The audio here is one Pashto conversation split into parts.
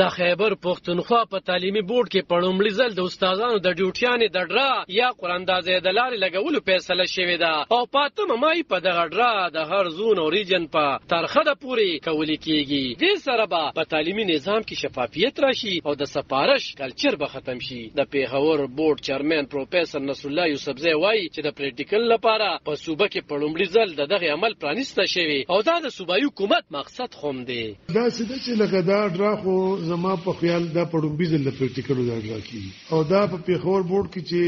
د خیبر پښتونخوا په تعلیمي بورډ کې په لومړي ځل د استادانو د ډیوټیانې د ډرا یا قراندازۍ د لارې لګولو فیصله شوې ده او په 8 مای په دغه ډرا د هر زون او ریجن په ترخه پورې کول کېږي. دې سره به په تعلیمي نظام کې شفافیت راشي او د سپارش کلچر به ختم شي. د پیښور بورډ چیرمن پروفیسور نصر الله یوسفزی وایي چې د پریکټیکل لپاره په صوبه کې په لومړي ځل دغه عمل پرانیسته شوی او دا د صوبایي حکومت مقصد خوم دی. دا څه چې لکه دا ډرا خو زما په خیال دا په لومړي ځل د پریکټیکل دا ډرا کیږي او دا په پیښور بورډ کې چې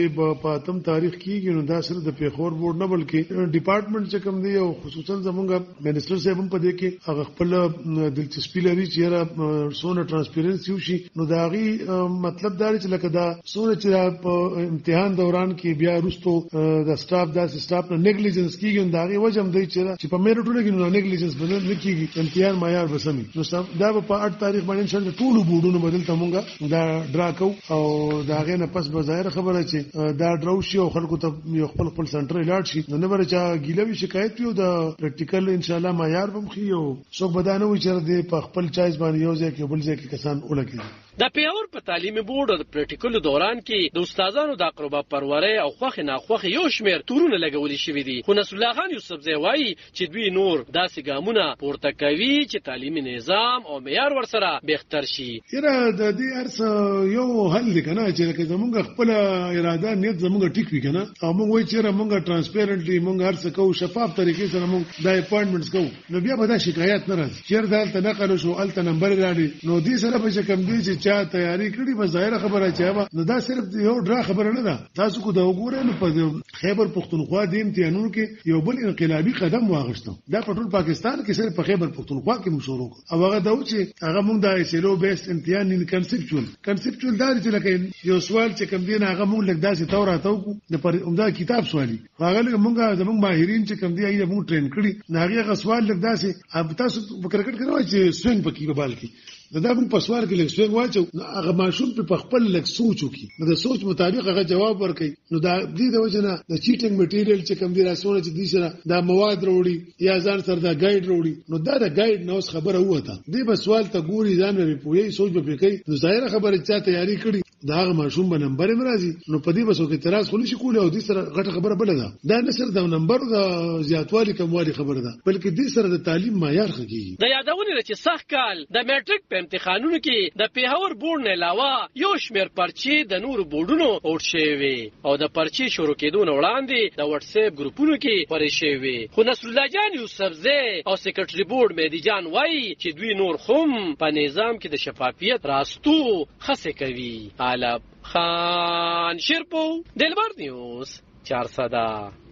په 8 تاریخ کیږي نو دا سره د پیښور بورډ نه بلکې ډپارټمنټ چې کوم دی او خصوصا زمونږ منسٹر صاحب هم په دې کې هغه خپل دلچسپي لري چې را سونه ترانسپیرنسي وشي. نو دا غي مطلب دا چې لکه دا سونه چې په امتحان دوران کې بیا رستو د سټاف نه نیګلیجنس کیږي دا غي وجه هم دی چې په میرټونو کې نو نیګلیجنس بدل نه کیږي امتحان معیار بسمي. نو دا په 8 تاریخ باندې انشاء الله ټول بورډونو بدل تمونګه دا ډرا کو او دا غي نه پس به ظاهر خبره چې دا ډراو شي او خلکو ته یو خپل سنټر لاړ شي نو نه ورچا ګیلوي شکایت یو د پریکټیکل ان شاء الله معیار هم خي او څوک بدانه وي چې د په خپل چایز باندې یو ځای کې بل ځای کې کسان ولګي. د پیښور په تعلیمي بورډ د پریکټیکل دوران کې د استادانو د اقربا پروري او خوخه ناخوخه یو شمیر تورونه لګولې شوې دي. خو نصر الله خان یوسفزی وایي چې دوی نور داسې ګامونه پورته کوي چې تعلیمي نظام او معیار ورسره بهتر شي. یره د دې ارس یو حل دی کنه چې زمونږ خپل اراده نیت زمونږ ټیک وي کنه او موږ وایي چې موږ ترانسپیرنټلی موږ ارس کوو شفاف طریقې سره موږ د اپاینټمنټس کوو نو بیا به دا شکایت نه راځي. چیر دالته نقل شو الته نمبر راړي نو دې سره به کم دي چې چا تیاری کړی به ظاهر خبره چا نو دا صرف یو ډرا خبره نه ده. تاسو کو دا وګورئ نو په خیبر پښتونخوا د امتحانونو کې یو بل انقلابي قدم واغښتو. دا په ټول پاکستان کې صرف په خیبر پښتونخوا کې مشورو او هغه دا چې هغه موږ د ایسلو بیسټ امتحان ان کنسپچوال دا چې لکه یو سوال چې کم دی نه هغه موږ لږ داسې توراتو کو د پر عمده کتاب سوالي هغه موږ زموږ ماهرین چې کم دی ایله موږ ټرین کړی نه هغه سوال لږ داسې اب تاسو کرکټ کوي چې سوینګ پکې به بال کې دا موږ په سوال کې لږ سوینګ واچو هغه ماشوم په خپل لږ سوچو کې د سوچ مطابق هغه جواب ورکړي. نو دا دې د وجنه د چیټینګ میټیریل چې کم دی راسونه چې دې سره دا مواد وروړي یا ځان سره دا ګایډ وروړي نو دا د ګایډ نو خبره وته دې په سوال ته ګوري ځان به پوهې سوچ به کوي نو ظاهر خبره چې تیاری کړي دا هغه ماشوم به نمبر مرাজি نو په دې بسو کې اعتراض خو نشي کولای او دې سره غټه خبره بل ده. دا نه سره د نمبر د زیاتوالي کموالي خبره ده بلکې دې سره د تعلیم معیار خږي. د یادونه چې سخت کال د میټریک په امتحانونو کې د پیښور بورډ نه علاوه یو شمیر پرچې د نور بورډونو اوټ شوی او د پرچې شروع کېدو نه وړاندې د واتس اپ ګروپونو کې پرې شوی. خو نصر الله جان یوسفزی او سیکریټری بورډ مهدی جان وایي چې دوی نور خوم په نظام کې د شفافیت راستو خسه کوي. علب خان شیرپو دلبر نیوز 400